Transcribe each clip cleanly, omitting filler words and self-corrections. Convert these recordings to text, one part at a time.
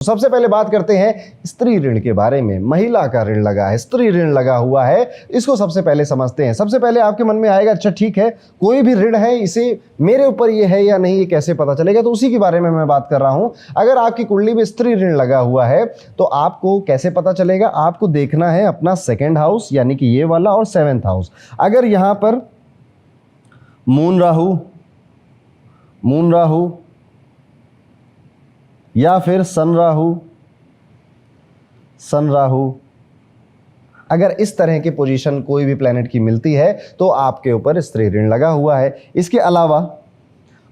सबसे पहले बात करते हैं स्त्री ऋण के बारे में। महिला का ऋण लगा है, स्त्री ऋण लगा हुआ है, इसको सबसे पहले समझते हैं। सबसे पहले आपके मन में आएगा अच्छा ठीक है, कोई भी ऋण है, इसे मेरे ऊपर ये है या नहीं ये कैसे पता चलेगा, तो उसी के बारे में मैं बात कर रहा हूं। अगर आपकी कुंडली में स्त्री ऋण लगा हुआ है तो आपको कैसे पता चलेगा? आपको देखना है अपना सेकेंड हाउस यानी कि ये वाला और 7th हाउस। अगर यहां पर मून राहु या फिर सन राहु अगर इस तरह की पोजीशन कोई भी प्लेनेट की मिलती है तो आपके ऊपर स्त्री ऋण लगा हुआ है। इसके अलावा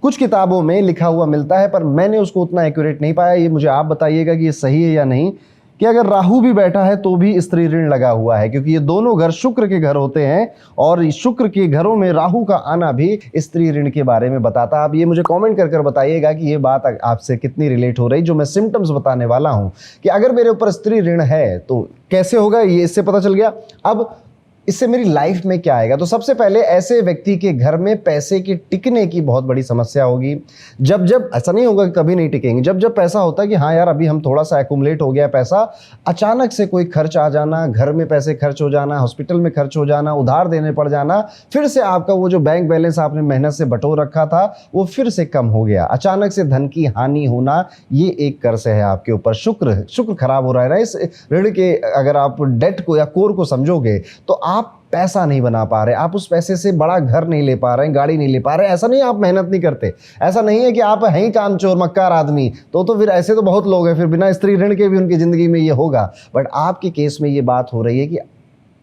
कुछ किताबों में लिखा हुआ मिलता है पर मैंने उसको उतना एक्यूरेट नहीं पाया, ये मुझे आप बताइएगा कि ये सही है या नहीं, कि अगर राहु भी बैठा है तो भी स्त्री ऋण लगा हुआ है, क्योंकि ये दोनों घर शुक्र के घर होते हैं और शुक्र के घरों में राहु का आना भी स्त्री ऋण के बारे में बताता है। आप ये मुझे कमेंट कर बताइएगा कि ये बात आपसे कितनी रिलेट हो रही, जो मैं सिम्टम्स बताने वाला हूं कि अगर मेरे ऊपर स्त्री ऋण है तो कैसे होगा, ये इससे पता चल गया। अब इससे मेरी लाइफ में क्या आएगा? तो सबसे पहले ऐसे व्यक्ति के घर में पैसे की टिकने की बहुत बड़ी समस्या होगी। जब ऐसा नहीं होगा कि कभी नहीं टिकेंगे, जब पैसा होता है कि हाँ यार अभी हम थोड़ा सा एक्युमुलेट हो गया पैसा, अचानक से कोई खर्च आ जाना, घर में पैसे खर्च हो जाना, हॉस्पिटल में खर्च हो जाना, उधार देने पड़ जाना, फिर से आपका वो जो बैंक बैलेंस आपने मेहनत से बटोर रखा था वो फिर से कम हो गया, अचानक से धन की हानि होना, ये एक कर्ज है आपके ऊपर। शुक्र खराब हो रहा है ना इस ऋण के। अगर आप डेट को या कोर को समझोगे तो आप पैसा नहीं बना पा रहे, आप उस पैसे से बड़ा घर नहीं ले पा रहे, गाड़ी नहीं ले पा रहे। ऐसा नहीं आप मेहनत नहीं करते, ऐसा नहीं है कि आप हैं ही कामचोर मक्कार आदमी, तो फिर ऐसे तो बहुत लोग हैं, फिर बिना स्त्री ऋण के भी उनकी जिंदगी में ये होगा। बट आपके केस में ये बात हो रही है कि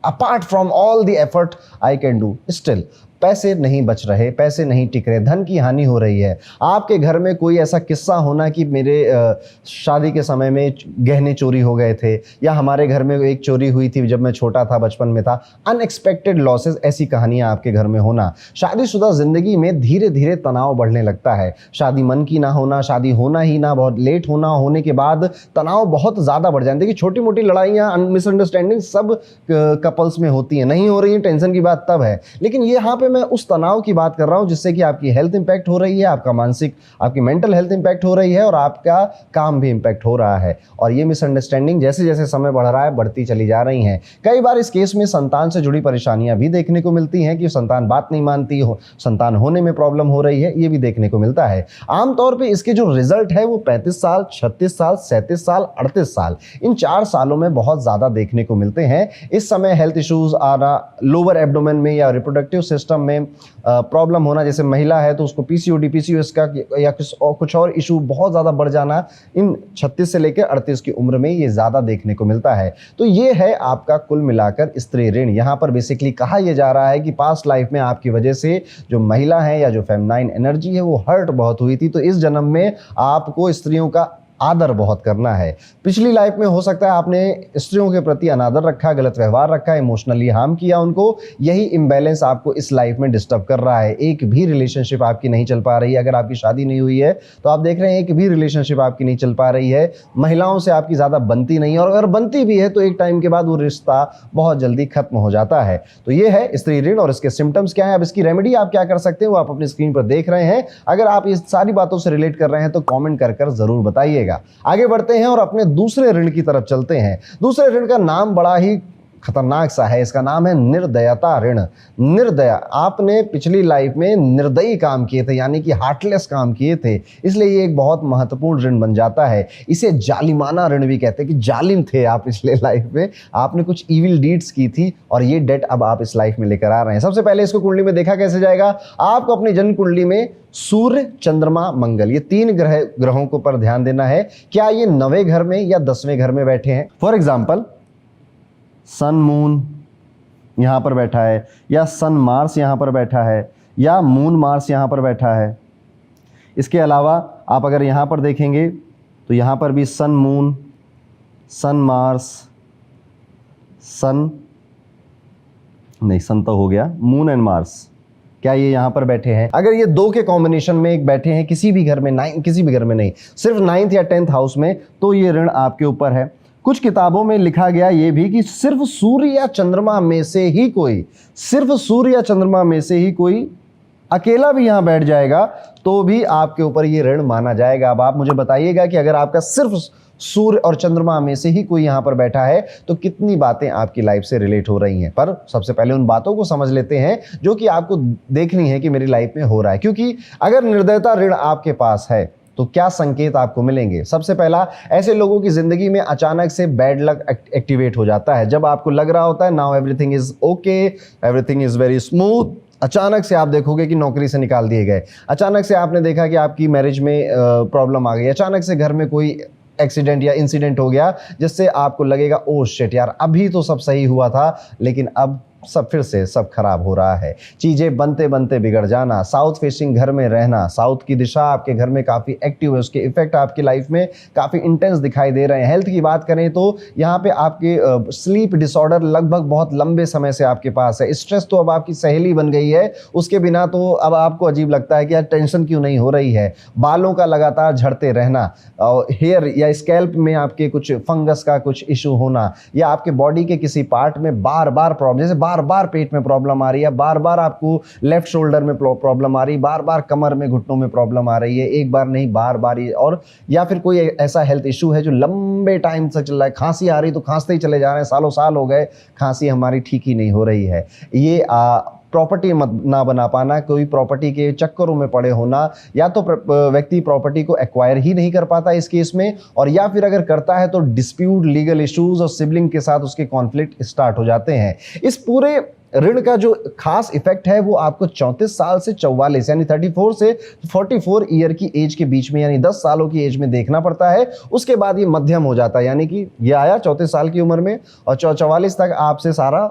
apart from all the effort I can do, still पैसे नहीं बच रहे, पैसे नहीं टिक रहे, धन की हानि हो रही है। आपके घर में कोई ऐसा किस्सा होना कि मेरे शादी के समय में गहने चोरी हो गए थे, या हमारे घर में एक चोरी हुई थी जब मैं छोटा था, बचपन में था, अनएक्सपेक्टेड लॉसेस, ऐसी कहानियां आपके घर में होना। शादीशुदा जिंदगी में धीरे धीरे तनाव बढ़ने लगता है, शादी मन की ना होना, शादी होना ही ना, बहुत लेट होने के बाद तनाव बहुत ज़्यादा बढ़ जाए। देखिए छोटी मोटी लड़ाइयाँ, मिसअंडरस्टैंडिंग सब कपल्स में होती हैं, नहीं हो रही है टेंशन की बात तब है, लेकिन ये यहाँ पे मैं उस तनाव की बात कर रहा हूं जिससे कि आपकी हेल्थ इंपैक्ट हो रही है, आपका मानसिक, आपकी मेंटल हेल्थ इंपैक्ट हो रही है और आपका काम भी इंपैक्ट हो रहा है। और ये मिसअंडरस्टैंडिंग जैसे जैसे समय बढ़ रहा है बढ़ती चली जा रही हैं। कई बार इस केस में संतान से जुड़ी परेशानियां भी देखने को मिलती हैं कि संतान बात नहीं मानती हो, संतान होने में प्रॉब्लम हो रही है, ये भी देखने को मिलता है। आमतौर पर इसके जो रिजल्ट है वो 35 साल, 36 साल, 37 साल, 38 साल, इन 4 सालों में बहुत ज्यादा देखने को मिलते हैं। इस समय हेल्थ इश्यूज आना, लोअर एब्डोमेन में या रिप्रोडक्टिव सिस्टम में प्रॉब्लम होना, जैसे महिला है तो उसको पीसीओडी, पीसीओएस का या कुछ और इशू बहुत ज़्यादा बढ़ जाना, इन 36 से लेकर 38 की उम्र में ये ज़्यादा देखने को मिलता है। तो ये है आपका कुल मिलाकर स्त्री ऋण। यहाँ पर बेसिकली कहा यह जा रहा है कि पास्ट लाइफ में आपकी वजह से जो महिला है या जो फेमिनाइन एनर्जी है वो हर्ट बहुत हुई थी, तो इस जन्म में आपको स्त्रियों का आदर बहुत करना है। पिछली लाइफ में हो सकता है आपने स्त्रियों के प्रति अनादर रखा, गलत व्यवहार रखा, इमोशनली हार्म किया उनको, यही इम्बैलेंस आपको इस लाइफ में डिस्टर्ब कर रहा है। एक भी रिलेशनशिप आपकी नहीं चल पा रही है। अगर आपकी शादी नहीं हुई है तो आप देख रहे हैं एक भी रिलेशनशिप आपकी नहीं चल पा रही है, महिलाओं से आपकी ज़्यादा बनती नहीं है, और अगर बनती भी है तो एक टाइम के बाद वो रिश्ता बहुत जल्दी खत्म हो जाता है। तो ये है स्त्री ऋण और इसके सिम्टम्स क्या है। अब इसकी रेमेडी आप क्या कर सकते हैं वो आप अपनी स्क्रीन पर देख रहे हैं। अगर आप इस सारी बातों से रिलेट कर रहे हैं तो कॉमेंट कर जरूर बताइए। आगे बढ़ते हैं और अपने दूसरे ऋण की तरफ चलते हैं। दूसरे ऋण का नाम बड़ा ही खतरनाक सा है, इसका नाम है निर्दयता ऋण। निर्दया, आपने पिछली लाइफ में निर्दयी काम किए थे, यानी कि हार्टलेस काम किए थे, इसलिए ये एक बहुत महत्वपूर्ण ऋण बन जाता है। इसे जालिमाना ऋण भी कहते हैं कि जालिम थे आप पिछले लाइफ में, आपने कुछ इविल डीड्स की थी और ये डेट अब आप इस लाइफ में लेकर आ रहे हैं। सबसे पहले इसको कुंडली में देखा कैसे जाएगा? आपको अपनी जन्म कुंडली में सूर्य, चंद्रमा, मंगल, ये 3 ग्रहों को पर ध्यान देना है। क्या ये 9वें घर में या 10वें घर में बैठे हैं? फॉर एग्जाम्पल सन मून यहाँ पर बैठा है, या सन मार्स यहाँ पर बैठा है, या मून मार्स यहाँ पर बैठा है। इसके अलावा आप अगर यहाँ पर देखेंगे तो यहाँ पर भी सन मून, सन मार्स, सन तो हो गया, मून एंड मार्स, क्या ये यहाँ पर बैठे हैं? अगर ये 2 के कॉम्बिनेशन में एक बैठे हैं किसी भी घर में, किसी भी घर में नहीं, सिर्फ 9th या 10th हाउस में, तो ये ऋण आपके ऊपर है। कुछ किताबों में लिखा गया ये भी कि सिर्फ सूर्य या चंद्रमा में से ही कोई अकेला भी यहां बैठ जाएगा तो भी आपके ऊपर ये ऋण माना जाएगा। अब आप मुझे बताइएगा कि अगर आपका सिर्फ सूर्य और चंद्रमा में से ही कोई यहां पर बैठा है तो कितनी बातें आपकी लाइफ से रिलेट हो रही हैं। पर सबसे पहले उन बातों को समझ लेते हैं जो कि आपको देखनी है कि मेरी लाइफ में हो रहा है, क्योंकि अगर निर्दयता ऋण आपके पास है तो क्या संकेत आपको मिलेंगे। सबसे पहला, ऐसे लोगों की जिंदगी में अचानक से बैड लक एक्टिवेट हो जाता है। जब आपको लग रहा होता है now everything is okay, everything is very smooth, अचानक से आप देखोगे कि नौकरी से निकाल दिए गए, अचानक से आपने देखा कि आपकी मैरिज में प्रॉब्लम आ गई, अचानक से घर में कोई एक्सीडेंट या इंसिडेंट हो गया जिससे आपको लगेगा ओ शिट यार, अभी तो सब सही हुआ था लेकिन अब सब फिर से सब खराब हो रहा है। चीजें बनते बनते बिगड़ जाना, साउथ फेसिंग घर में रहना, साउथ की दिशा आपके घर में काफी एक्टिव है, उसके इफेक्ट आपकी लाइफ में काफी इंटेंस दिखाई दे रहे हैं। हेल्थ की बात करें तो यहाँ पे आपके स्लीप डिसऑर्डर लगभग बहुत लंबे समय से आपके पास है। स्ट्रेस तो अब आपकी सहेली बन गई है, उसके बिना तो अब आपको अजीब लगता है कि यार टेंशन क्यों नहीं हो रही है। बालों का लगातार झड़ते रहना, हेयर या स्कैल्प में आपके कुछ फंगस का कुछ इशू होना, या आपके बॉडी के किसी पार्ट में बार बार प्रॉब्लम, जैसे बार बार पेट में प्रॉब्लम आ रही है, बार बार आपको लेफ्ट शोल्डर में प्रॉब्लम आ रही है, बार बार कमर में घुटनों में प्रॉब्लम आ रही है, एक बार नहीं बार बार, और या फिर कोई ऐसा हेल्थ इशू है जो लंबे टाइम से चल रहा है, खांसी आ रही तो खांसते ही चले जा रहे हैं, सालों साल हो गए खांसी हमारी ठीक ही नहीं हो रही है। ये प्रॉपर्टी ना बना पाना, कोई प्रॉपर्टी के चक्करों में पड़े होना, या तो व्यक्ति प्रॉपर्टी को एक्वायर ही नहीं कर पाता इस केस में, और या फिर अगर करता है तो डिस्प्यूट, लीगल इश्यूज और सिबलिंग के साथ उसके कॉन्फ्लिक्ट स्टार्ट हो जाते हैं। इस पूरे ऋण का जो खास इफेक्ट है वो आपको 34 साल से 44 यानी 34 से 44 ईयर की एज के बीच में, यानी 10 सालों की एज में देखना पड़ता है। उसके बाद ये मध्यम हो जाता है, यानी कि ये आया 34 साल की उम्र में और 44 तक आपसे सारा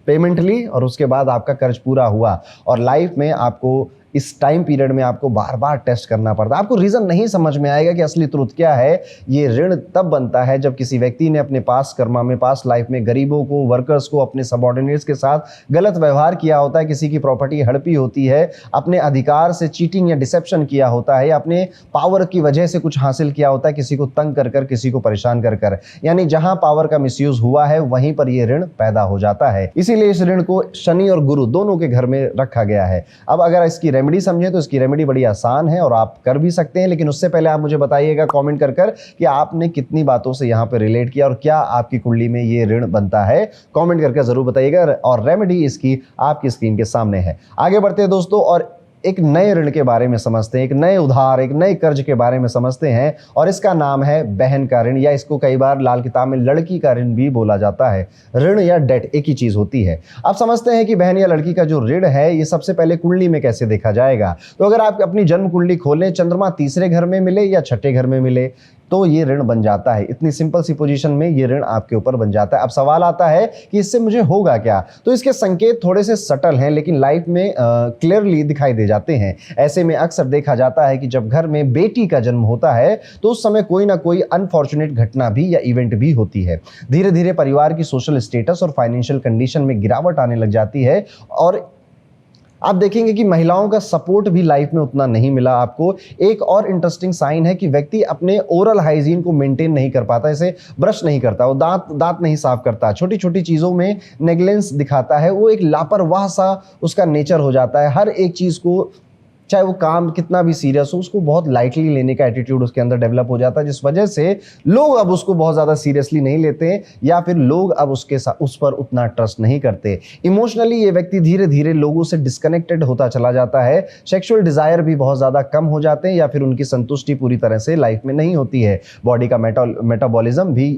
पेमेंट ली और उसके बाद आपका कर्ज पूरा हुआ, और लाइफ में आपको इस टाइम पीरियड में आपको बार बार टेस्ट करना पड़ता है। आपको रीज़न नहीं समझ में आएगा कि असली ट्रुथ क्या है। ये ऋण तब बनता है जब किसी व्यक्ति ने अपने पास कर्मा में, पास लाइफ में गरीबों को, वर्कर्स को, अपने सबॉर्डिनेट्स के साथ गलत व्यवहार किया होता है, किसी की प्रॉपर्टी हड़पी होती है, अपने अधिकार से चीटिंग या डिसेप्शन किया होता है, या अपने पावर की वजह से कुछ हासिल किया होता है, किसी को तंग कर कर, किसी को परेशान कर कर, यानी जहां पावर का मिसयूज हुआ है वहीं पर यह ऋण पैदा हो जाता है। इसीलिए इस ऋण को शनि और गुरु दोनों के घर में रखा गया है। अब अगर इसकी रेमेडी समझे तो इसकी रेमेडी बड़ी आसान है और आप कर भी सकते हैं, लेकिन उससे पहले आप मुझे बताइएगा कमेंट कर कर कि आपने कितनी बातों से यहां पे रिलेट किया और क्या आपकी कुंडली में ये ऋण बनता है। कमेंट करके जरूर बताइएगा और रेमेडी इसकी आपकी स्क्रीन के सामने है। आगे बढ़ते हैं दोस्तों और एक नए ऋण के बारे में समझते हैं, एक नए उधार, एक नए कर्ज के बारे में समझते हैं, और इसका नाम है बहन का ऋण, या इसको कई बार लाल किताब में लड़की का ऋण भी बोला जाता है। ऋण या डेट एक ही चीज होती है। अब समझते हैं कि बहन या लड़की का जो ऋण है ये सबसे पहले कुंडली में कैसे देखा जाएगा। तो अगर आप अपनी जन्म कुंडली खोलें, चंद्रमा तीसरे घर में मिले या छठे घर में मिले तो ये ऋण बन जाता है। इतनी सिंपल सी पोजीशन में ये ऋण आपके ऊपर बन जाता है। अब सवाल आता है कि इससे मुझे होगा क्या। तो इसके संकेत थोड़े से सटल हैं लेकिन लाइफ में क्लियरली दिखाई दे जाते हैं। ऐसे में अक्सर देखा जाता है कि जब घर में बेटी का जन्म होता है तो उस समय कोई ना कोई अनफॉर्चुनेट घटना भी या इवेंट भी होती है। धीरे धीरे परिवार की सोशल स्टेटस और फाइनेंशियल कंडीशन में गिरावट आने लग जाती है, और आप देखेंगे कि महिलाओं का सपोर्ट भी लाइफ में उतना नहीं मिला आपको। एक और इंटरेस्टिंग साइन है कि व्यक्ति अपने ओरल हाइजीन को मेंटेन नहीं कर पाता, जैसे ब्रश नहीं करता, वो दांत नहीं साफ करता, छोटी छोटी चीज़ों में नेग्लेंस दिखाता है, वो एक लापरवाह सा उसका नेचर हो जाता है। हर एक चीज़ को, चाहे वो काम कितना भी सीरियस हो, उसको बहुत लाइटली लेने का एटीट्यूड उसके अंदर डेवलप हो जाता है, जिस वजह से लोग अब उसको बहुत ज़्यादा सीरियसली नहीं लेते या फिर लोग अब उसके साथ उस पर उतना ट्रस्ट नहीं करते। इमोशनली ये व्यक्ति धीरे धीरे लोगों से डिस्कनेक्टेड होता चला जाता है। सेक्सुअल डिज़ायर भी बहुत ज़्यादा कम हो जाते हैं या फिर उनकी संतुष्टि पूरी तरह से लाइफ में नहीं होती है। बॉडी का मेटाबॉलिज्म भी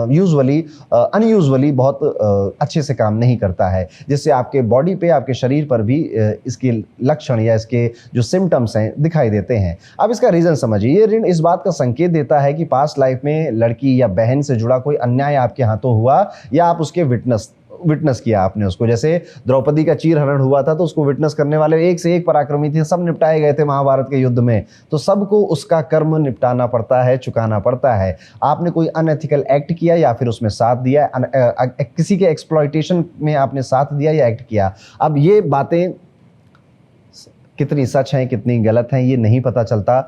यूजुअली अनयूजुअली बहुत अच्छे से काम नहीं करता है, जिससे आपके बॉडी पे, आपके शरीर पर भी इसके लक्षण या इसके जो सिम्टम्स हैं दिखाई देते हैं। अब इसका रीजन समझिए। ये ऋण इस बात का संकेत देता है कि पास्ट लाइफ में लड़की या बहन से जुड़ा कोई अन्याय आपके हाथों हुआ या आप उसके विटनेस किया आपने उसको। जैसे द्रौपदी का चीरहरण हुआ था तो उसको विटनेस करने वाले एक से एक पराक्रमी थे, सब निपटाए गए थे महाभारत के युद्ध में, तो सबको उसका कर्म निपटाना पड़ता है, चुकाना पड़ता है। आपने कोई अनएथिकल एक्ट किया या फिर उसमें साथ दिया, किसी के एक्सप्लॉयटेशन में आपने साथ दिया या एक्ट किया। अब ये बातें कितनी सच हैं कितनी गलत हैं ये नहीं पता चलता,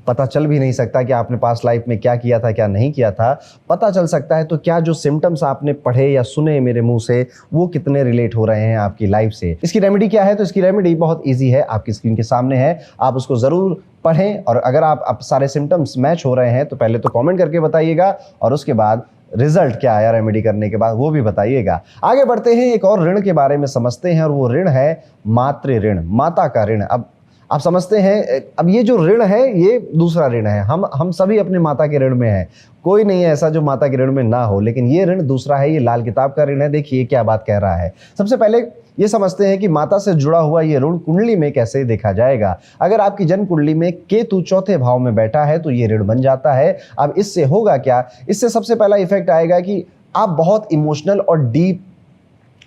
पता चल भी नहीं सकता कि आपने पास्ट लाइफ में क्या किया था क्या नहीं किया था। पता चल सकता है तो क्या जो सिम्टम्स आपने पढ़े या सुने मेरे मुंह से वो कितने रिलेट हो रहे हैं आपकी लाइफ से। इसकी रेमेडी क्या है? तो इसकी रेमेडी बहुत ईजी है, आपकी स्क्रीन के सामने है, आप उसको ज़रूर पढ़ें। और अगर आप सारे सिम्टम्स मैच हो रहे हैं तो पहले तो कॉमेंट करके बताइएगा और उसके बाद रिजल्ट क्या आया रेमेडी करने के बाद वो भी बताइएगा। आगे बढ़ते हैं, एक और ऋण के बारे में समझते हैं और वो ऋण है मातृ ऋण, माता का ऋण। अब आप समझते हैं, अब ये जो ऋण है ये दूसरा ऋण है। हम सभी अपने माता के ऋण में हैं, कोई नहीं है ऐसा जो माता के ऋण में ना हो, लेकिन ये ऋण दूसरा है, ये लाल किताब का ऋण है। देखिए क्या बात कह रहा है। सबसे पहले ये समझते हैं कि माता से जुड़ा हुआ ये ऋण कुंडली में कैसे देखा जाएगा। अगर आपकी जन्म कुंडली में केतु चौथे भाव में बैठा है तो ये ऋण बन जाता है। अब इससे होगा क्या? इससे सबसे पहला इफेक्ट आएगा कि आप बहुत इमोशनल और डीप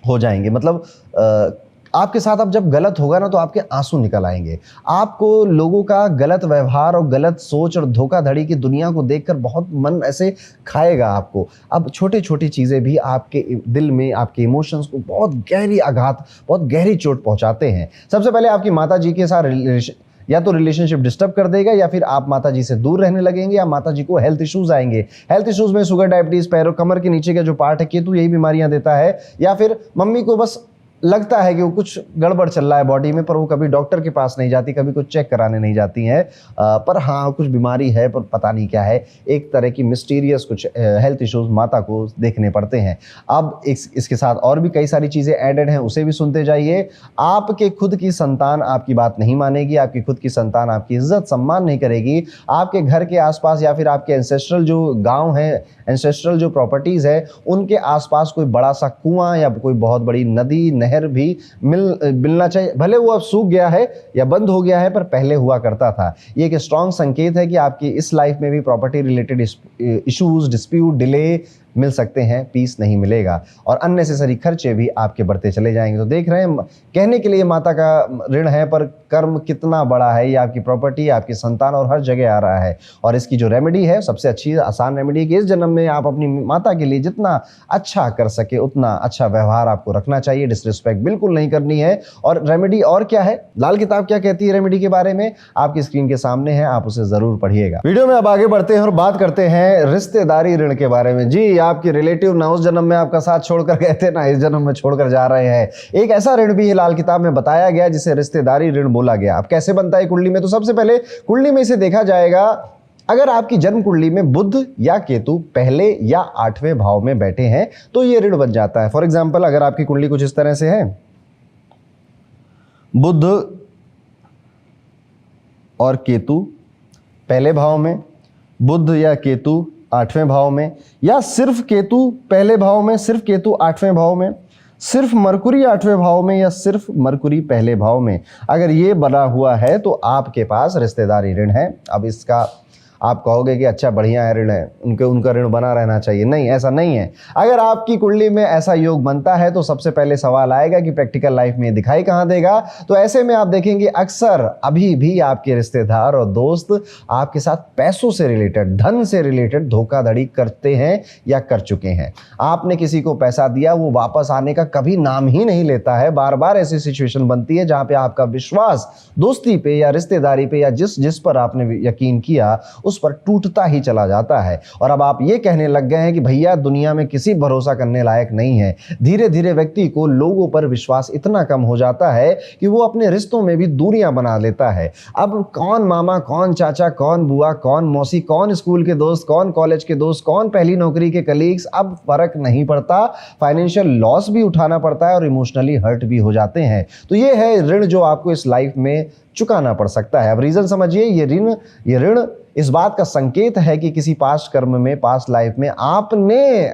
हो जाएंगे। मतलब आपके साथ अब जब गलत होगा ना तो आपके आंसू निकल आएंगे। आपको लोगों का गलत व्यवहार और गलत सोच और धोखाधड़ी की दुनिया को देखकर बहुत मन ऐसे खाएगा आपको। अब छोटी छोटी चीज़ें भी आपके दिल में, आपके इमोशंस को बहुत गहरी आघात, बहुत गहरी चोट पहुंचाते हैं। सबसे पहले आपकी माता जी के साथ या तो रिलेशनशिप डिस्टर्ब कर देगा या फिर आप माता जी से दूर रहने लगेंगे या माता जी को हेल्थ इश्यूज आएंगे। हेल्थ इश्यूज में शुगर, डायबिटीज, पैरों, कमर के नीचे का जो पार्ट है केतु यही बीमारियां देता है। या फिर मम्मी को बस लगता है कि वो कुछ गड़बड़ चल रहा है बॉडी में, पर वो कभी डॉक्टर के पास नहीं जाती, कभी कुछ चेक कराने नहीं जाती हैं, पर हाँ कुछ बीमारी है पर पता नहीं क्या है। एक तरह की मिस्टीरियस कुछ हेल्थ इश्यूज माता को देखने पड़ते हैं। अब इसके साथ और भी कई सारी चीज़ें एडेड हैं, उसे भी सुनते जाइए। आपके खुद की संतान आपकी बात नहीं मानेगी, आपकी खुद की संतान आपकी इज्जत सम्मान नहीं करेगी। आपके घर के आसपास या फिर आपके एंसेस्ट्रल जो गाँव है, एंसेस्ट्रल जो प्रॉपर्टीज़ है, उनके आसपास कोई बड़ा सा कुआं या कोई बहुत बड़ी नदी, नहर भी मिलना चाहिए। भले वो अब सूख गया है या बंद हो गया है, पर पहले हुआ करता था। ये एक स्ट्रॉन्ग संकेत है कि आपकी इस लाइफ में भी property related issues, dispute, delay मिल सकते हैं, पीस नहीं मिलेगा और अननेसेसरी खर्चे भी आपके बढ़ते चले जाएंगे। तो देख रहे हैं, कहने के लिए माता का ऋण है पर कर्म कितना बड़ा है। ये आपकी प्रॉपर्टी, आपकी संतान और हर जगह आ रहा है। और इसकी जो रेमेडी है, सबसे अच्छी आसान रेमेडी कि इस जन्म में आप अपनी माता के लिए जितना अच्छा कर सके उतना अच्छा व्यवहार आपको रखना चाहिए, डिसरिस्पेक्ट बिल्कुल नहीं करनी है। और रेमेडी और क्या है, लाल किताब क्या कहती है रेमेडी के बारे में, आपकी स्क्रीन के सामने है, आप उसे जरूर पढ़िएगा। वीडियो में अब आगे बढ़ते हैं और बात करते हैं रिश्तेदारी ऋण के बारे में। जी, आपके रिलेटिव ना उस जन्म में आपका साथ छोड़कर गए थे, ना इस जन्म में छोड़कर जा रहे हैं। एक ऐसा ऋण भी है लाल किताब में बताया गया जिसे रिश्तेदारी ऋण बोला गया। अब कैसे बनता है कुंडली में? तो सबसे पहले कुंडली में इसे देखा जाएगा। अगर आपकी जन्म कुंडली में बुध या केतु पहले या 8वें भाव में बैठे हैं तो ये ऋण बन जाता है। फॉर एग्जाम्पल, अगर आपकी कुंडली कुछ इस तरह से है, बुध और केतु पहले भाव में, बुध या केतु 8वें भाव में, या सिर्फ केतु पहले भाव में, सिर्फ केतु 8वें भाव में, सिर्फ मरकुरी 8वें भाव में या सिर्फ मरकुरी पहले भाव में, अगर ये बना हुआ है तो आपके पास रिश्तेदारी ऋण है। अब इसका आप कहोगे कि अच्छा बढ़िया है ऋण है, उनका ऋण बना रहना चाहिए। नहीं, ऐसा नहीं है। अगर आपकी कुंडली में ऐसा योग बनता है तो सबसे पहले सवाल आएगा कि प्रैक्टिकल लाइफ में दिखाई कहाँ देगा। तो ऐसे में आप देखेंगे अक्सर अभी भी आपके रिश्तेदार और दोस्त आपके साथ पैसों से रिलेटेड, धन से रिलेटेड धोखाधड़ी करते हैं या कर चुके हैं। आपने किसी को पैसा दिया, वो वापस आने का कभी नाम ही नहीं लेता है। बार बार ऐसी सिचुएशन बनती है जहाँ पे आपका विश्वास दोस्ती पे या रिश्तेदारी पे या जिस पर आपने यकीन किया उस पर टूटता ही चला जाता है। और अब आप ये कहने लग गए हैं कि भैया दुनिया में किसी भरोसा करने लायक नहीं है। धीरे धीरे व्यक्ति को लोगों पर विश्वास इतना कम हो जाता है कि वो अपने रिश्तों में भी दूरियां बना लेता है। अब कौन मामा, कौन चाचा, कौन बुआ, कौन मौसी, कौन स्कूल के दोस्त, कौन कॉलेज के दोस्त, कौन पहली नौकरी के कलीग्स, अब फर्क नहीं पड़ता। फाइनेंशियल लॉस भी उठाना पड़ता है और इमोशनली हर्ट भी हो जाते हैं। तो ये है ऋण जो आपको इस लाइफ में चुकाना पड़ सकता है। अब रीजन समझिए, ये ऋण इस बात का संकेत है कि किसी पास्ट कर्म में, पास्ट लाइफ में आपने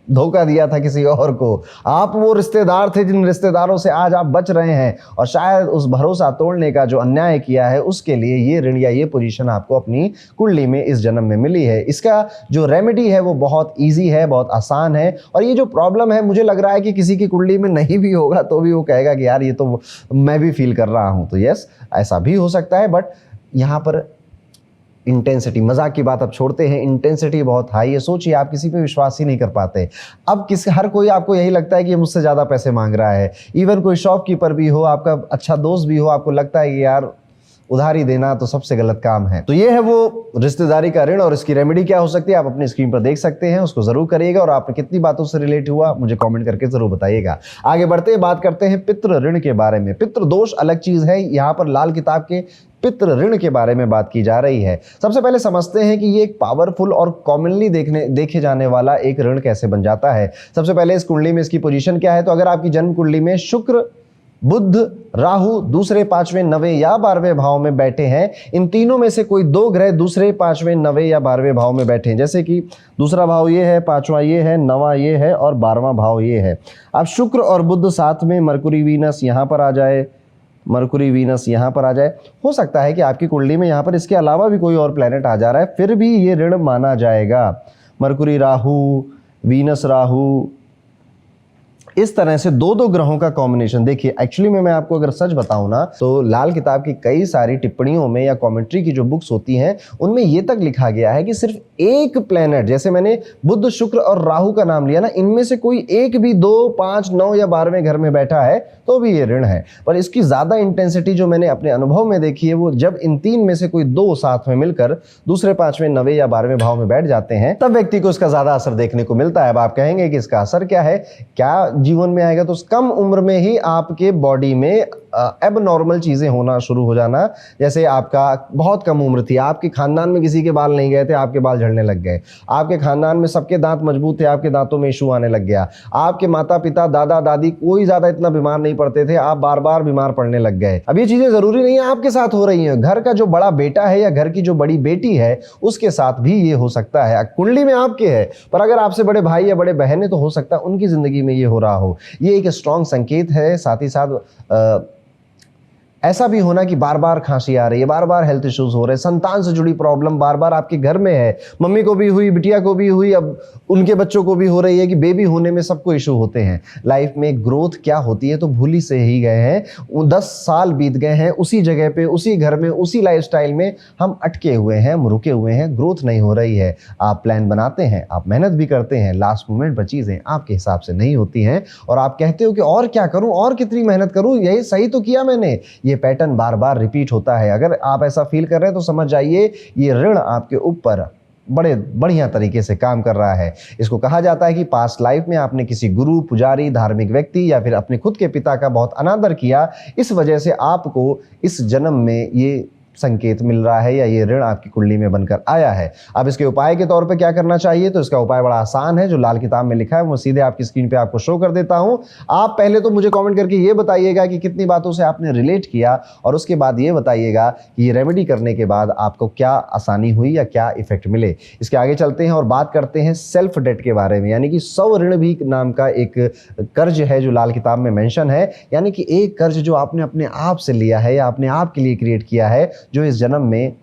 धोखा दिया था किसी और को। आप वो रिश्तेदार थे जिन रिश्तेदारों से आज आप बच रहे हैं और शायद उस भरोसा तोड़ने का जो अन्याय किया है उसके लिए ये ऋण या ये पोजीशन आपको अपनी कुंडली में इस जन्म में मिली है। इसका जो रेमेडी है वो बहुत ईजी है, बहुत आसान है। और ये जो प्रॉब्लम है, मुझे लग रहा है कि किसी की कुंडली में नहीं भी होगा तो भी वो कहेगा कि यार ये तो मैं भी फील कर रहा हूँ। तो यस, ऐसा भी हो सकता है, बट यहाँ पर इंटेंसिटी, मजाक की बात अब छोड़ते हैं, इंटेंसिटी बहुत हाई है। सोचिए, आप किसी पे विश्वास ही नहीं कर पाते। अब हर कोई आपको यही लगता है कि ये मुझसे ज़्यादा पैसे मांग रहा है। इवन कोई शॉपकीपर भी हो, आपका अच्छा दोस्त भी हो, आपको लगता है कि यार उधारी देना तो सबसे गलत काम है। तो ये है वो रिश्तेदारी का ऋण और इसकी रेमेडी क्या हो सकती है, आप अपनी स्क्रीन पर देख सकते हैं, उसको जरूर करिएगा। और आपने कितनी बातों से रिलेट हुआ मुझे कमेंट करके जरूर बताइएगा। आगे बढ़ते हैं, बात करते हैं पितृ ऋण के बारे में। पितृ दोष अलग चीज है, यहाँ पर लाल किताब के पितृ ऋण के बारे में बात की जा रही है। सबसे पहले समझते हैं कि ये एक पावरफुल और कॉमनली देखे जाने वाला एक ऋण कैसे बन जाता है। सबसे पहले इस कुंडली में इसकी पोजीशन क्या है, तो अगर आपकी जन्म कुंडली में शुक्र, बुध, राहु दूसरे, पांचवें, नवें या 12वें भाव में बैठे हैं, इन तीनों में से कोई दो ग्रह दूसरे, पांचवें, नवें या 12वें भाव में बैठे हैं, जैसे कि दूसरा भाव ये है, पांचवा ये है, नवा ये है और 12वां भाव ये है। अब शुक्र और बुध साथ में मरकुरी वीनस यहाँ पर आ जाए, मरकुरी वीनस यहाँ पर आ जाए, हो सकता है कि आपकी कुंडली में यहाँ पर इसके अलावा भी कोई और प्लेनेट आ जा रहा है, फिर भी ये ऋण माना जाएगा। मरकुरी राहु, वीनस राहु, इस तरह से दो दो ग्रहों का कॉम्बिनेशन। देखिए एक्चुअली में मैं आपको अगर सच बताऊं ना, तो लाल किताब की कई सारी टिप्पणियों में या कमेंट्री की जो बुक्स होती हैं उनमें ये तक लिखा गया है कि सिर्फ एक प्लेनेट, जैसे मैंने बुध, शुक्र और राहु का नाम लिया ना, इनमें से कोई एक भी 2, 5, 9 या 12वें घर में बैठा है तो भी ये ऋण है। पर इसकी ज्यादा इंटेंसिटी जो मैंने अपने अनुभव में देखी है, वो जब इन तीन में से कोई दो साथ में मिलकर दूसरे, पांचवें, नवें या 12वें भाव में बैठ जाते हैं, तब व्यक्ति को इसका ज्यादा असर देखने को मिलता है। अब आप कहेंगे कि इसका असर क्या है, क्या जीवन में आएगा, तो कम उम्र में ही आपके बॉडी में एबनॉर्मल चीजें होना शुरू हो जाना। जैसे आपका बहुत कम उम्र थी, आपके खानदान में किसी के बाल नहीं गए थे, आपके बाल झड़ने लग गए। आपके खानदान में सबके दांत मजबूत थे, आपके दांतों में इशू आने लग गया। आपके माता पिता, दादा दादी कोई ज्यादा इतना बीमार नहीं पड़ते थे, आप बार बार बीमार पड़ने लग गए। अब ये चीजें जरूरी नहीं है आपके साथ हो रही हैं, घर का जो बड़ा बेटा है या घर की जो बड़ी बेटी है उसके साथ भी ये हो सकता है। कुंडली में आपके है, पर अगर आपसे बड़े भाई या बड़े बहन है तो हो सकता है उनकी जिंदगी में ये हो रहा हो। ये एक स्ट्रॉन्ग संकेत है। साथ ही साथ ऐसा भी होना कि बार बार खांसी आ रही है, बार बार हेल्थ इश्यूज हो रहे हैं, संतान से जुड़ी प्रॉब्लम बार बार आपके घर में है, मम्मी को भी हुई, बिटिया को भी हुई, अब उनके बच्चों को भी हो रही है कि बेबी होने में सबको इशू होते हैं। लाइफ में ग्रोथ क्या होती है तो भूल ही से ही गए हैं। 10 साल बीत गए हैं उसी जगह पे, उसी घर में, उसी लाइफस्टाइल में हम अटके हुए हैं, हम रुके हुए हैं, ग्रोथ नहीं हो रही है। आप प्लान बनाते हैं, आप मेहनत भी करते हैं, लास्ट मोमेंट पर चीजें आपके हिसाब से नहीं होती हैं और आप कहते हो कि और क्या करूं, और कितनी मेहनत करूं, यही सही तो किया मैंने। ये पैटर्न बार बार रिपीट होता है। अगर आप ऐसा फील कर रहे हैं तो समझ जाइए ये ऋण आपके ऊपर बड़े बढ़िया तरीके से काम कर रहा है। इसको कहा जाता है कि पास्ट लाइफ में आपने किसी गुरु, पुजारी, धार्मिक व्यक्ति या फिर अपने खुद के पिता का बहुत अनादर किया, इस वजह से आपको इस जन्म में ये संकेत मिल रहा है या ये ऋण आपकी कुंडली में बनकर आया है। अब इसके उपाय के तौर पे क्या करना चाहिए, तो इसका उपाय बड़ा आसान है, जो लाल किताब में लिखा है वो सीधे आपकी स्क्रीन पे आपको शो कर देता हूं। आप पहले तो मुझे कमेंट करके ये बताइएगा कि कितनी बातों से आपने रिलेट किया और उसके बाद ये बताइएगा कि ये रेमेडी करने के बाद आपको क्या आसानी हुई या क्या इफेक्ट मिले। इसके आगे चलते हैं और बात करते हैं सेल्फ डेट के बारे में, यानी कि 100 ऋण भी नाम का एक कर्ज है जो लाल किताब में मेंशन है, यानी कि एक कर्ज जो आपने अपने आप से लिया है या अपने आप के लिए क्रिएट किया है, जो इस जन्म में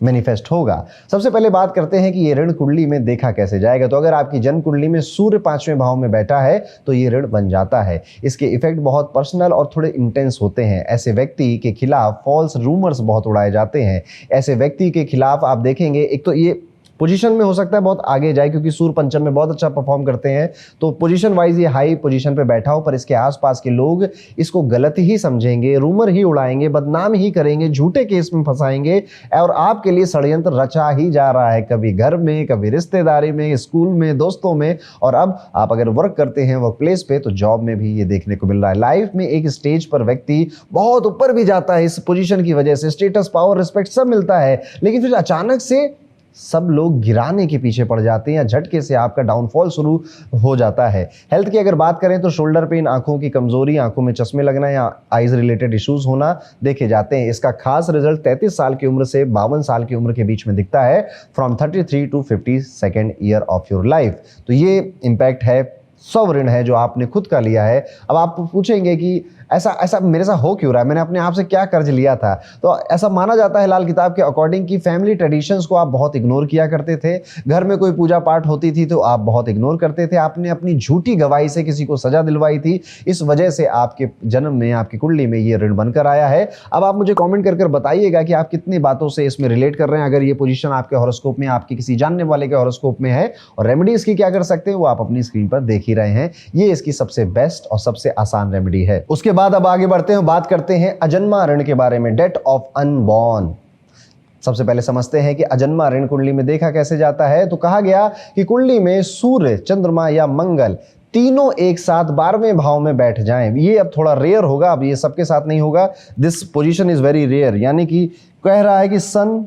मैनिफेस्ट होगा। सबसे पहले बात करते हैं कि ये ऋण कुंडली में देखा कैसे जाएगा। तो अगर आपकी जन्म कुंडली में सूर्य 5वें भाव में बैठा है तो ये ऋण बन जाता है। इसके इफेक्ट बहुत पर्सनल और थोड़े इंटेंस होते हैं। ऐसे व्यक्ति के खिलाफ फॉल्स रूमर्स बहुत उड़ाए जाते हैं। ऐसे व्यक्ति के खिलाफ आप देखेंगे, एक तो ये पोजीशन में हो सकता है बहुत आगे जाए, क्योंकि सूर्य पंचम में बहुत अच्छा परफॉर्म करते हैं, तो पोजीशन वाइज ये हाई पोजीशन पे बैठा हो, पर इसके आसपास के लोग इसको गलत ही समझेंगे, रूमर ही उड़ाएंगे, बदनाम ही करेंगे, झूठे केस में फंसाएंगे और आपके लिए षड्यंत्र रचा ही जा रहा है, कभी घर में, कभी रिश्तेदारी में, स्कूल में, दोस्तों में, और अब आप अगर वर्क करते हैं वर्क प्लेस पे तो जॉब में भी ये देखने को मिल रहा है। लाइफ में एक स्टेज पर व्यक्ति बहुत ऊपर भी जाता है इस पोजीशन की वजह से, स्टेटस, पावर, रिस्पेक्ट सब मिलता है, लेकिन फिर अचानक से सब लोग गिराने के पीछे पड़ जाते हैं या झटके से आपका डाउनफॉल शुरू हो जाता है। हेल्थ की अगर बात करें तो शोल्डर पेन, आंखों की कमजोरी, आंखों में चश्मे लगना या आइज रिलेटेड इश्यूज होना देखे जाते हैं। इसका खास रिजल्ट 33 साल की उम्र से 52 साल की उम्र के बीच में दिखता है, from 33 to 52nd year of your life. तो ये इम्पैक्ट है, 100 ऋण है जो आपने खुद का लिया है। अब आप पूछेंगे कि ऐसा मेरे साथ हो क्यों रहा है, मैंने अपने आप से क्या कर्ज लिया था। तो ऐसा माना जाता है लाल किताब के अकॉर्डिंग कि फैमिली ट्रेडिशंस को आप बहुत इग्नोर किया करते थे। घर में कोई पूजा पाठ होती थी तो आप बहुत इग्नोर करते थे। आपने अपनी झूठी गवाही से किसी को सजा दिलवाई थी, इस वजह से आपके जन्म में, आपकी कुंडली में ये ऋण बनकर आया है। अब आप मुझे कॉमेंट कर बताइएगा कि आप कितनी बातों से इसमें रिलेट कर रहे हैं। अगर ये पोजीशन आपके हॉरोस्कोप में, आपके किसी जानने वाले के हॉरोस्कोप में है और रेमेडी इसकी क्या कर सकते हैं वो आप अपनी स्क्रीन पर देख ही रहे हैं। ये इसकी सबसे बेस्ट और सबसे आसान रेमेडी है। उसके बाद अब आगे बढ़ते हैं, बात करते हैं अजन्मा ऋण के बारे में, डेट ऑफ अनबॉर्न। सबसे पहले समझते हैं कि अजन्मा ऋण कुंडली में देखा कैसे जाता है। तो कहा गया कि कुंडली में सूर्य, चंद्रमा या मंगल तीनों एक साथ 12वें भाव में बैठ जाएं। ये अब थोड़ा रेयर होगा, अब ये सबके साथ नहीं होगा। This position is very rare, यानी कि कह रहा है कि सन,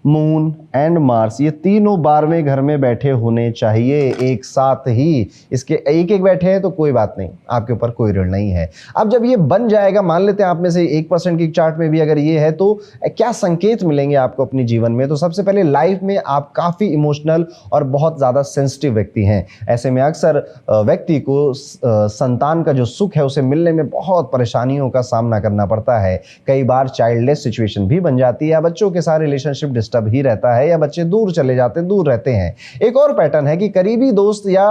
मून एंड मार्स ये तीनों 12वें घर में बैठे होने चाहिए एक साथ ही। इसके एक एक बैठे हैं तो कोई बात नहीं, आपके ऊपर कोई ऋण नहीं है। अब जब ये बन जाएगा, मान लेते हैं आप में से 1% की चार्ट में भी अगर ये है, तो क्या संकेत मिलेंगे आपको अपने जीवन में? तो सबसे पहले लाइफ में आप काफ़ी इमोशनल और बहुत ज़्यादा सेंसिटिव व्यक्ति हैं। ऐसे में अक्सर व्यक्ति को संतान का जो सुख है उसे मिलने में बहुत परेशानियों का सामना करना पड़ता है। कई बार चाइल्डलेस सिचुएशन भी बन जाती है, बच्चों के साथ रिलेशनशिप डिस्टर्ब ही रहता है या बच्चे दूर चले जाते, दूर रहते हैं। एक और पैटर्न है कि करीबी दोस्त या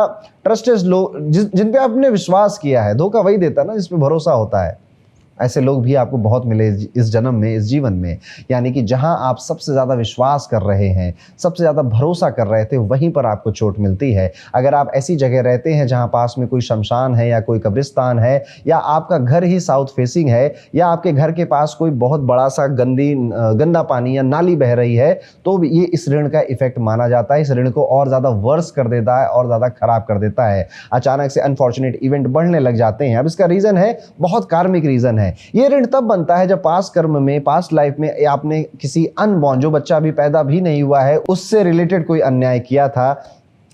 ट्रस्टेड लोग जिन पे आपने विश्वास किया है, धोखा वही देता है ना जिस पे भरोसा होता है। ऐसे लोग भी आपको बहुत मिले इस जन्म में, इस जीवन में। यानी कि जहां आप सबसे ज़्यादा विश्वास कर रहे हैं, सबसे ज़्यादा भरोसा कर रहे थे, वहीं पर आपको चोट मिलती है। अगर आप ऐसी जगह रहते हैं जहां पास में कोई शमशान है या कोई कब्रिस्तान है, या आपका घर ही साउथ फेसिंग है, या आपके घर के पास कोई बहुत बड़ा सा गंदा पानी या नाली बह रही है, तो ये इस ऋण का इफेक्ट माना जाता है। इस ऋण को और ज़्यादा वर्स कर देता है और ज़्यादा खराब कर देता है। अचानक से अनफॉर्चुनेट इवेंट बढ़ने लग जाते हैं। अब इसका रीज़न है, बहुत कार्मिक रीज़न है। ये ऋण तब बनता है जब पास्ट कर्म में, पास्ट लाइफ में आपने किसी अनबॉर्न, जो बच्चा अभी पैदा भी नहीं हुआ है, उससे रिलेटेड कोई अन्याय किया था।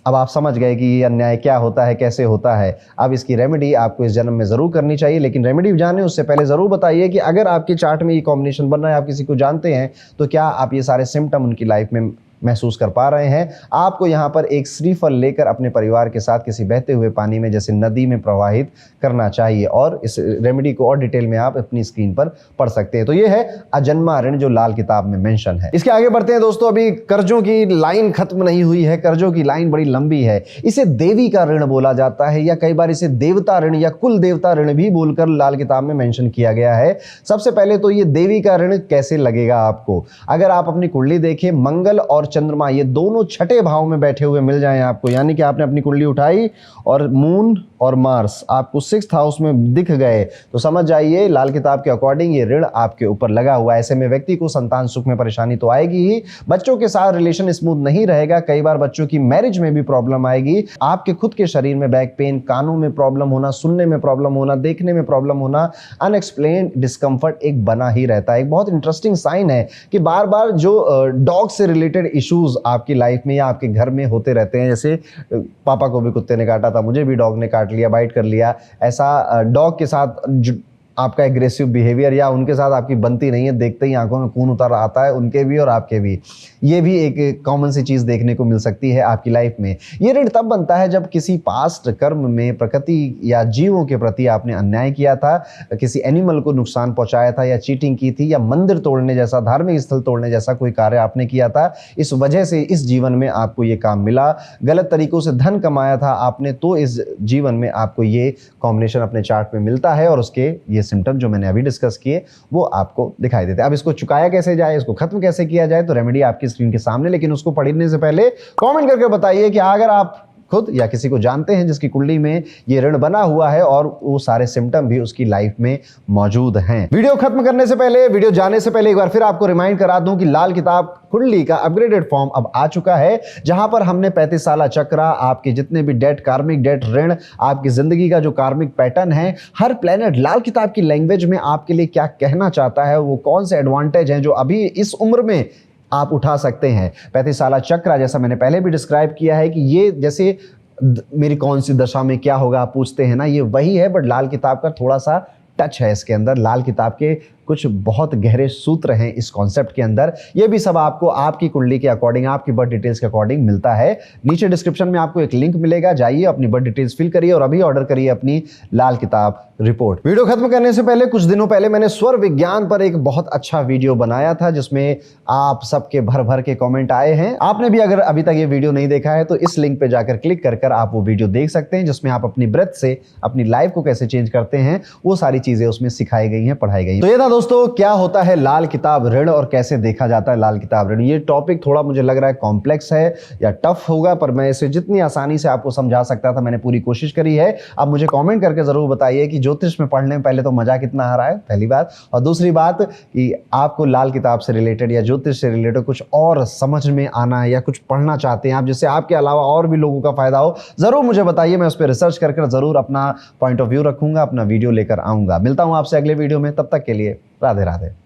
अब आप समझ गए कि ये अन्याय क्या होता है, कैसे होता है। अब इसकी रेमेडी आपको इस जन्म में जरूर करनी चाहिए, लेकिन रेमेडी जाने उससे पहले जरूर बताइए कि अगर आपके चार्ट में ये कॉम्बिनेशन बन रहा है, आप किसी को जानते हैं, तो क्या आप ये सारे सिम्टम उनकी लाइफ में महसूस कर पा रहे हैं? आपको यहाँ पर एक श्रीफल लेकर अपने परिवार के साथ किसी बहते हुए पानी में, जैसे नदी में, प्रवाहित करना चाहिए। और इस रेमेडी को और डिटेल में आप अपनी स्क्रीन पर पढ़ सकते हैं। तो ये है अजन्मा ऋण जो लाल किताब में मेंशन है। इसके आगे बढ़ते हैं दोस्तों। अभी कर्जों की लाइन खत्म नहीं हुई है, कर्जों की लाइन बड़ी लंबी है। इसे देवी का ऋण बोला जाता है, या कई बार इसे देवता ऋण या कुल देवता ऋण भी बोलकर लाल किताब में मेंशन किया गया है। सबसे पहले तो ये देवी का ऋण कैसे लगेगा आपको? अगर आप अपनी कुंडली देखें, मंगल और चंद्रमा ये दोनों छठे भाव में बैठे हुए मिल जाएं आपको, यानी कि आपने अपनी कुंडली उठाई और मून और मार्स आपको 6th हाउस में दिख गए, तो समझ जाइए लाल किताब के अकॉर्डिंग ये ऋण आपके ऊपर लगा हुआ है। ऐसे में व्यक्ति को संतान सुख में परेशानी तो आएगी ही, बच्चों के साथ रिलेशन स्मूथ नहीं रहेगा, कई बार बच्चों की मैरिज में भी प्रॉब्लम आएगी। आपके खुद के शरीर में बैक पेन, कानों में प्रॉब्लम होना, सुनने में प्रॉब्लम होना, देखने में प्रॉब्लम होना, अनएक्सप्लेन्ड डिस्कम्फर्ट एक बना ही रहता है। एक बहुत इंटरेस्टिंग साइन है कि बार बार जो डॉग से रिलेटेड इश्यूज आपकी लाइफ में या आपके घर में होते रहते हैं। जैसे पापा को भी कुत्ते ने काटा था, मुझे भी डॉग ने काट लिया, बाइट कर लिया। ऐसा डॉग के साथ आपका एग्रेसिव बिहेवियर या उनके साथ आपकी बनती नहीं है, देखते ही आंखों में खून उतर आता है, उनके भी और आपके भी। ये भी एक कॉमन सी चीज़ देखने को मिल सकती है आपकी लाइफ में। ये ऋण तब बनता है जब किसी पास्ट कर्म में प्रकृति या जीवों के प्रति आपने अन्याय किया था, किसी एनिमल को नुकसान पहुंचाया था, या चीटिंग की थी, या मंदिर तोड़ने जैसा, धार्मिक स्थल तोड़ने जैसा कोई कार्य आपने किया था। इस वजह से इस जीवन में आपको ये काम मिला। गलत तरीकों से धन कमाया था आपने, तो इस जीवन में आपको ये कॉम्बिनेशन अपने चार्ट में मिलता है, और उसके ये सिम्टम जो मैंने अभी डिस्कस किए वो आपको दिखाई देते हैं। अब इसको चुकाया कैसे जाए, इसको खत्म कैसे किया जाए, तो रेमेडी आपकी स्क्रीन के सामने, लेकिन उसको पढ़ने से पहले कमेंट करके बताइए कि अगर आप खुद या किसी को जानते हैं जिसकी कुंडली में ये ऋण बना हुआ है और वो सारे सिम्टम भी उसकी लाइफ में मौजूद हैं। वीडियो खत्म करने से पहले, वीडियो जाने से पहले एक बार फिर आपको रिमाइंड करा दूं कि लाल किताब कुंडली का अपग्रेडेड फॉर्म अब आ चुका है, जहां पर हमने 35 साला चक्र, आपके जितने भी डेट, कार्मिक डेट, ऋण, आपकी जिंदगी का जो कार्मिक पैटर्न है, हर प्लेनेट लाल किताब की लैंग्वेज में आपके लिए क्या कहना चाहता है, वो कौन से एडवांटेज हैं जो अभी इस उम्र में आप उठा सकते हैं। 35 साला चक्र, जैसा मैंने पहले भी डिस्क्राइब किया है कि ये जैसे मेरी कौन सी दशा में क्या होगा आप पूछते हैं ना, ये वही है, बट लाल किताब का थोड़ा सा टच है इसके अंदर। लाल किताब के कुछ बहुत गहरे सूत्र हैं इस कॉन्सेप्ट के अंदर। ये भी सब आपको आपकी कुंडली के अकॉर्डिंग, आपकी बर्थ डिटेल्स के अकॉर्डिंग मिलता है। नीचे डिस्क्रिप्शन में आपको एक लिंक मिलेगा, जाइए अपनी बर्थ डिटेल्स फिल करिए और अभी ऑर्डर करिए अपनी लाल किताब रिपोर्ट। वीडियो खत्म करने से पहले, कुछ दिनों पहले मैंने स्वर विज्ञान पर एक बहुत अच्छा वीडियो बनाया था, जिसमें आप सबके भर भर के कमेंट आए हैं। आपने भी अगर अभी तक ये वीडियो नहीं देखा है तो इस लिंक पे जाकर क्लिक कर आप वो वीडियो देख सकते हैं, जिसमें आप अपनी ब्रेथ से अपनी लाइफ को कैसे चेंज करते हैं, वो सारी चीजें उसमें सिखाई गई हैं, पढ़ाई गई हैं। तो ये था दोस्तों, क्या होता है लाल किताब ऋण और कैसे देखा जाता है लाल किताब ऋण? ये टॉपिक थोड़ा मुझे लग रहा है कॉम्प्लेक्स है या टफ होगा, पर मैं इसे जितनी आसानी से आपको समझा सकता था मैंने पूरी कोशिश करी है। आप मुझे कमेंट करके जरूर बताइए कि ज्योतिष में पढ़ने में पहले तो मजा कितना आ रहा है, पहली बात, और दूसरी बात कि आपको लाल किताब से रिलेटेड या ज्योतिष से रिलेटेड कुछ और समझ में आना है या कुछ पढ़ना चाहते हैं आप जिससे आपके अलावा और भी लोगों का फायदा हो, जरूर मुझे बताइए। मैं उस पर रिसर्च करके जरूर अपना पॉइंट ऑफ व्यू रखूंगा, अपना वीडियो लेकर आऊंगा। मिलता हूं आपसे अगले वीडियो में, तब तक के लिए राधे राधे।